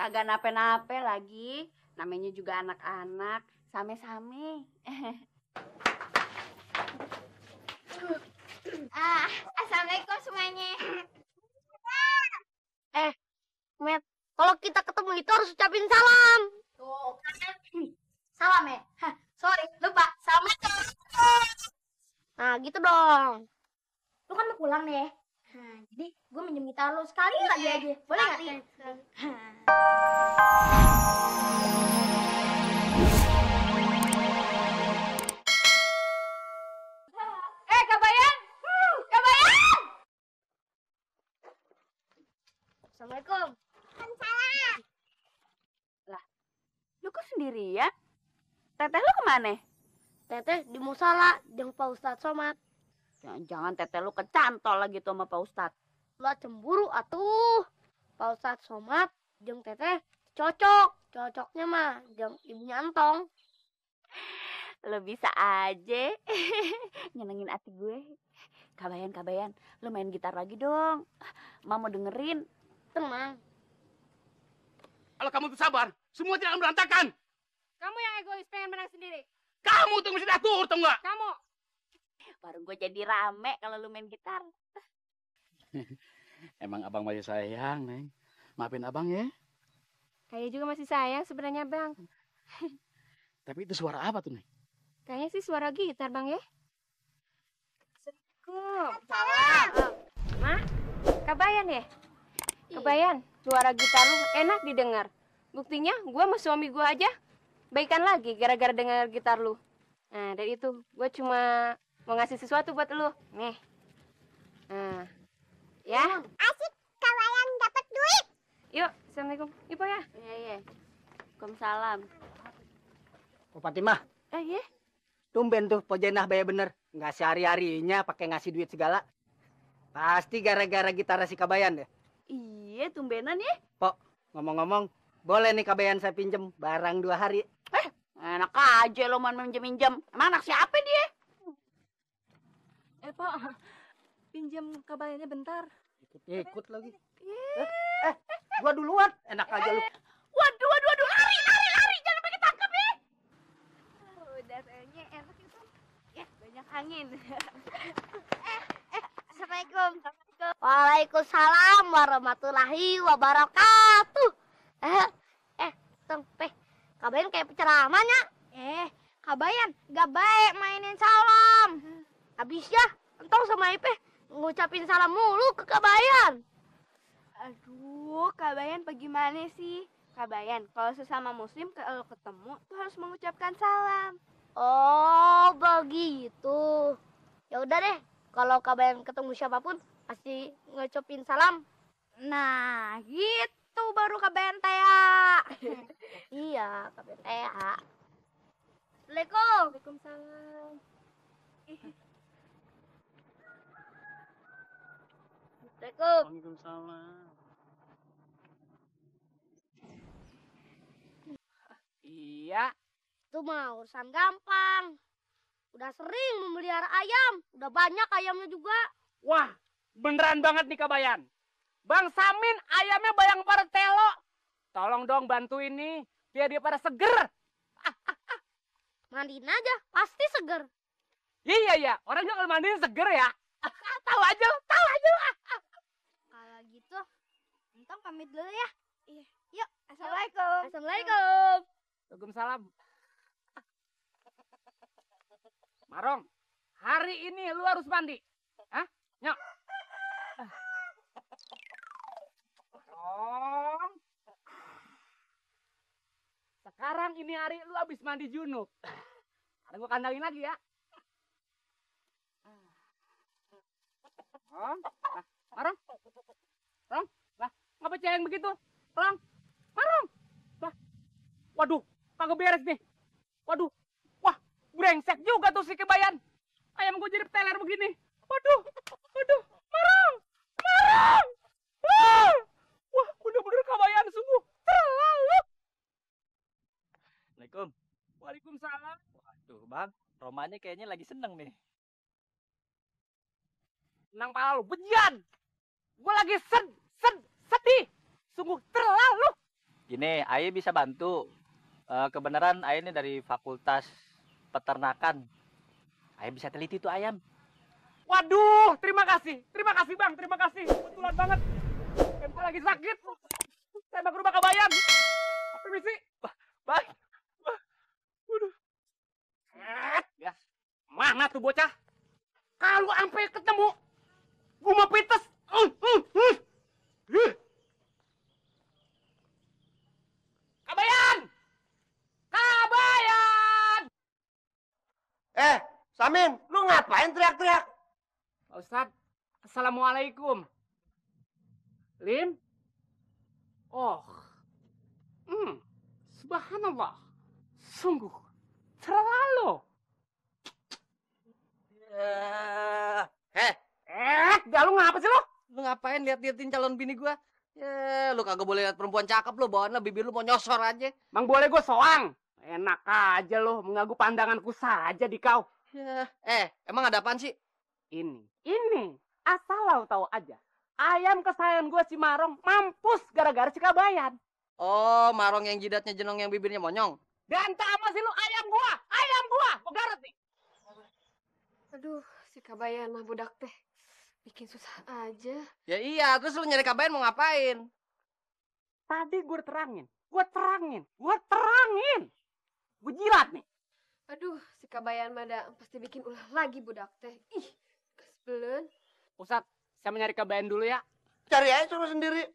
Kagak nape-nape lagi. Namanya juga anak-anak. Same-same. Assalamualaikum semuanya. Met, kalau kita ketemu itu harus ucapin salam. Tuh kan. Salam ya? Sorry, lupa. Assalamualaikum. Nah, gitu dong. Lu kan mau pulang nih. Jadi gue minjem gitar lu sekali lagi aja. Boleh nggak? Kabayan! Kabayan! Assalamualaikum. Lu kok sendirian? Teteh lu kemana? Teteh di musala jeung Pak Ustadz Somad. Jangan-jangan teteh lu kecantol lagi tuh sama Pak Ustadz. Lu cemburu atuh. Pak Ustadz Somad jeung teteh cocok. Cocoknya mah jeung ibunya Antong. Lu bisa aja nyenengin hati gue. Kabayan, lu main gitar lagi dong. Mama mau dengerin. Tenang. Kalau kamu tuh sabar, semua tidak akan berantakan. Kamu yang egois pengen menang sendiri. Kamu tuh mesti atur, tau nggak? Kamu. Baru gue jadi rame kalau lu main gitar. Emang abang masih sayang, Neng. Maafin abang ya. Kayaknya juga masih sayang sebenarnya, Bang. Tapi itu suara apa tuh, Neng? Kayaknya sih suara gitar, Bang ya. Salam. Ma, Kabayan ya? Kabayan, suara gitar lu enak didengar. Buktinya gue sama suami gue aja baikan lagi gara-gara dengar gitar lu. Nah, dari itu gue cuma mau ngasih sesuatu buat lu. Nih. Nah. Ya. Asik Kabayan dapat duit. Yuk, Assalamualaikum. Yuk, Pak ya. Iya. Waalaikumsalam. Oh Fatimah, Iya. tumben tuh Pojenah bayar bener. Nggak sehari-harinya pakai ngasih duit segala. Pasti gara-gara gitar si Kabayan deh. Iya, tumbenan ya. Pok, ngomong-ngomong, boleh nih Kabayan saya pinjem barang 2 hari. Enak aja lo mau minjem-minjem. Emang anak siapa dia? Pak, pinjam Kabayannya bentar. Ikut lagi. Gua duluan. Enak aja lu. Waduh, lari. Jangan pakai tangkap ya. Dasarnya enak itu. Ya, banyak angin. Assalamualaikum. Waalaikumsalam warahmatullahi wabarakatuh. Tong, Kabayan kayak penceramahnya. Kabayan gak baik mainin salam. Habis ya, Entong sama Ipe ngucapin salam mulu ke Kabayan. Aduh, Kabayan bagaimana sih? Kabayan, kalau sesama muslim kalau ketemu tuh harus mengucapkan salam. Oh, begitu. Ya udah deh, kalau Kabayan ketemu siapapun pasti ngucapin salam. Nah, gitu baru Kabayan Tea. Iya, Kabayan Tea. Assalamualaikum. Waalaikumsalam. Assalamualaikum. Waalaikumsalam. Iya. Itu mah urusan gampang. Udah sering memelihara ayam, udah banyak ayamnya juga. Wah, beneran banget nih Kabayan. Bang Samin ayamnya bayang pada telo. Tolong dong bantuin nih, biar dia pada seger. Mandiin aja, pasti seger. Iya, orangnya kalau mandiin seger ya. Tahu aja. Kalau gitu, Entong pamit dulu ya. Iya. Yuk, Assalamualaikum. Assalamualaikum. Waalaikumsalam. Marong, hari ini lu harus mandi. Hah? Nyok. Marong. Sekarang ini hari lu habis mandi junub. Ada gua kandangin lagi ya. Marong. Marong. Marong. Lah, ngapa cengeng begitu? Marong. Marong. Lah. Waduh, kagak beres nih. Waduh. Wah, brengsek juga tuh si Kabayan. Ayam gua jadi peteler begini. Waduh. Marong. Wah, bener-bener Kabayan sungguh terlalu. Assalamualaikum. Waalaikumsalam. Waduh, Bang. Romanya kayaknya lagi seneng nih. Senang pala lu, bejian. Gua lagi sedih. Sungguh terlalu. Gini, Aye bisa bantu. Kebenaran Aye ini dari Fakultas Peternakan. Aye bisa teliti tuh ayam. Waduh, terima kasih Bang, terima kasih. Kebetulan banget. Saya lagi sakit. Saya mau ke rumah Kabayan. Permisi. Bang, Ya, mana tuh bocah? Kalau sampai ketemu, gua mau pites. Kabayan! Kabayan! Samin, lu ngapain teriak-teriak? Pak Ustadz, Assalamualaikum. Lim? Oh. Subhanallah. Sungguh terlalu. Gak lu ngapa sih lo? Lu ngapain lihat-liatin calon bini gua? Ya, lu kagak boleh lihat perempuan cakep lu, bawaannya bibir lu mau nyosor aja. Mang boleh gue soang. Enak aja lo, mengganggu pandanganku saja di kau. Ya, emang ada apaan sih? Ini, asal lo tahu aja. Ayam kesayangan gue si Marong mampus gara-gara si Kabayan. Oh, Marong yang jidatnya jenong yang bibirnya monyong. Dan apa sih lo ayam gua, gua garut nih. Aduh, si Kabayan mah budak teh. Bikin susah aja. Ya iya, terus lu nyari Kabayan mau ngapain? Tadi gue terangin. Gue jilat nih. Aduh, si Kabayan mah dah pasti bikin ulah lagi budak teh. Ih, kesbelen. Ustadz, saya mau nyari Kabayan dulu ya. Cari aja suruh sendiri.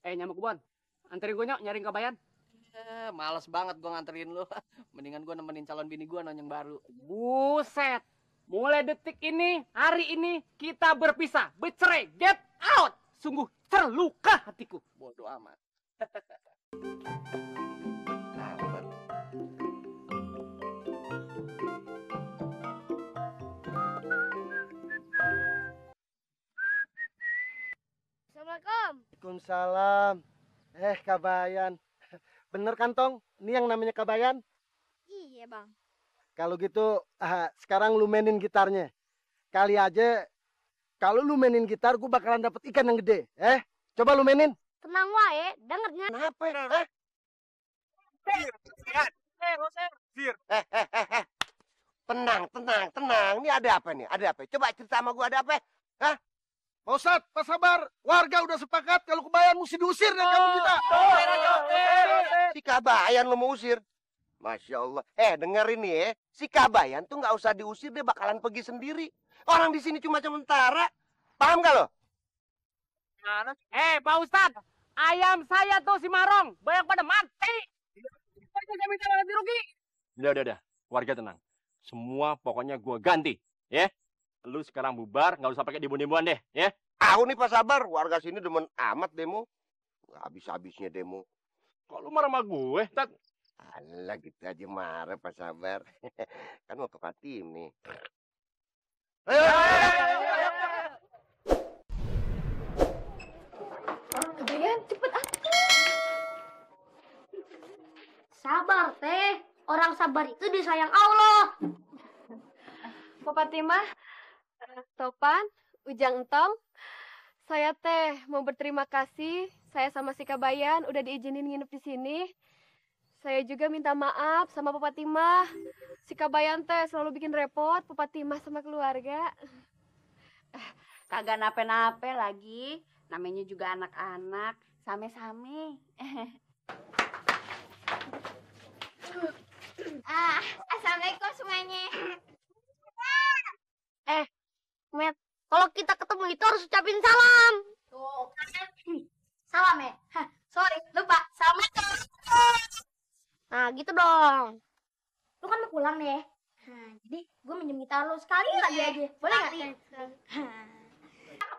Nyamuk kebon. Anterin gue nyok, nyariin Kabayan. Males banget gua nganterin lu. Mendingan gua nemenin calon bini gua nonyeng baru. Buset. Mulai detik ini, hari ini, kita berpisah. Bercerai. Get out. Sungguh terluka hatiku. Bodoh amat. Assalamualaikum. Waalaikumsalam. Kabayan. Bener kan, Tong? Ini yang namanya Kabayan? Iya, Bang. Kalau gitu, sekarang lu mainin gitarnya. Kali aja, kalau lu mainin gitar, gue bakalan dapet ikan yang gede. Coba lu mainin. Tenang wae, dengernya. Kenapa? Tenang. Ini ada apa nih? Ada apa? Coba cerita sama gue, ada apa? Pak Ustadz, Pak Sabar, warga udah sepakat kalau Kabayan mesti diusir dari kampung kita. Si Kabayan lu mau usir? Masya Allah. Dengerin nih ya. Si Kabayan tuh nggak usah diusir, dia bakalan pergi sendiri. Orang di sini cuma sementara. Paham gak lo? Pak Ustadz, ayam saya tuh si Marong. Banyak pada mati. Saya minta ganti rugi. Udah. Warga tenang. Semua pokoknya gua ganti. Ya. Lu sekarang bubar, nggak usah pakai demo-demoan deh. Ya. Aku nih Pak Sabar, warga sini demen amat demo. Habis-habisnya demo. Kok lu marah sama gue? Tat? Alah gitu aja marah Pak Sabar. Kan mau ke Fatim nih. Kabayan, cepet ah. Sabar, Teh. Orang sabar itu disayang Allah. Papa Timah, Topan, Ujang Entong, saya teh mau berterima kasih. Saya sama si Kabayan udah diizinin nginep di sini. Saya juga minta maaf sama Papa Timah. Si Kabayan teh selalu bikin repot Papa Timah sama keluarga. Kagak nape-nape lagi. Namanya juga anak-anak. Same-same. Assalamualaikum semuanya. Met, kalau kita ketemu itu harus ucapin salam. Tuh, salam ya? Sorry, lupa. Assalamualaikum. Nah, gitu dong. Lu kan mau pulang nih ya? Jadi gue minjem gitar lu sekali lagi aja. Boleh nggak?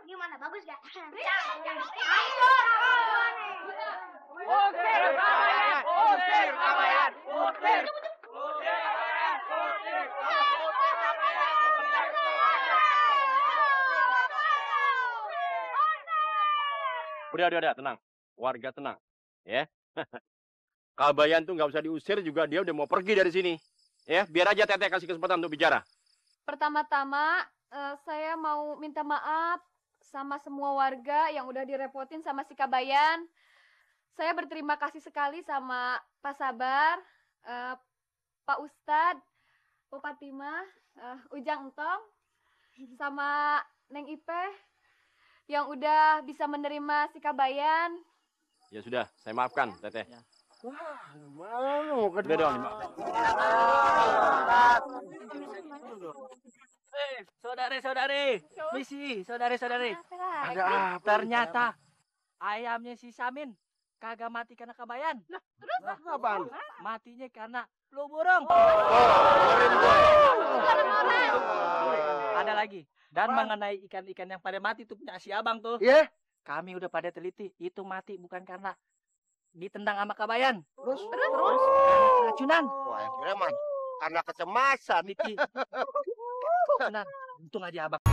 Gimana? Bagus gak? Ayo. Oke, Kabayan. Udah, tenang. Warga tenang. Ya. Kabayan tuh nggak usah diusir juga, dia udah mau pergi dari sini. Ya, biar aja Teteh kasih kesempatan untuk bicara. Pertama-tama, saya mau minta maaf sama semua warga yang udah direpotin sama si Kabayan. Saya berterima kasih sekali sama Pak Sabar, Pak Ustadz, Bu Fatimah, Ujang Entong, sama Neng Ipe yang udah bisa menerima si Kabayan. Ya sudah, saya maafkan, Teteh. Mana mau Udah dong, dimaafkan. Saudari-saudari, misi, saudari-saudari. Ada apa? Ternyata ayamnya si Samin kagak mati karena Kabayan. Apaan? Matinya karena flu burung. Ada lagi. Dan mengenai ikan-ikan yang pada mati tuh punya si abang tuh. Iya. Kami udah pada teliti, itu mati bukan karena ditendang sama Kabayan. Terus? Karena keracunan. Wah, akhirnya mah karena kecemasan. Miki. Keracunan. Untung aja abang.